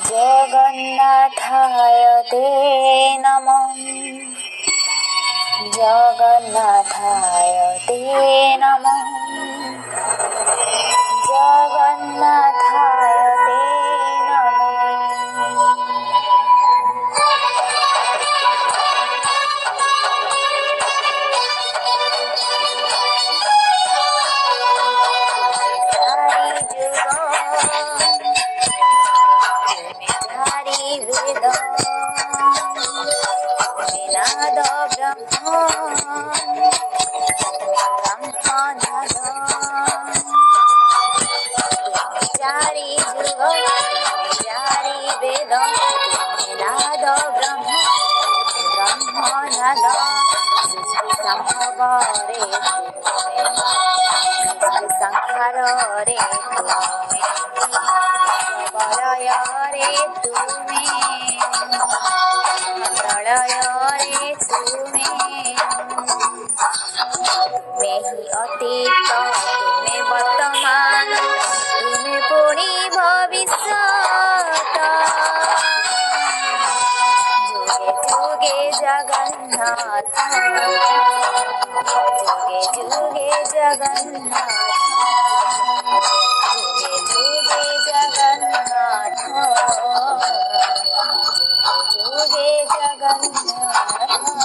जगन्नाथाय ते नमः। जगन्नाथाय ते नमः। जगन्नाथाय ते संहारे बलय रे तुमे प्रलय रे तुमे तुम्हें ही अतीत तुम्हें वर्तमान तुम्हें पुणी भविष्यत जुगे जुगे जगन्नाथ जुगे जुगे जगन्नाथ जुगे जुगे जगन्नाथ जुगे जगन्नाथ।